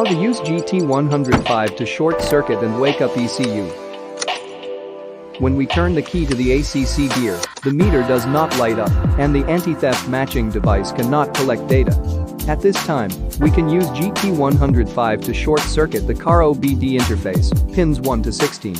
How to use GT105 to short circuit and wake up ECU. When we turn the key to the ACC gear, the meter does not light up, and the anti-theft matching device cannot collect data. At this time, we can use GT105 to short circuit the car OBD interface, pins 1 to 16.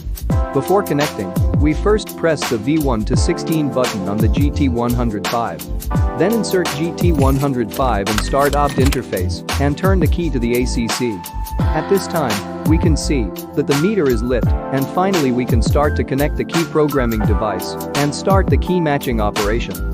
Before connecting, we first press the V1 to 16 button on the GT105. Then insert GT105 and start OBD interface and turn the key to the ACC. At this time, we can see that the meter is lit, and finally we can start to connect the key programming device and start the key matching operation.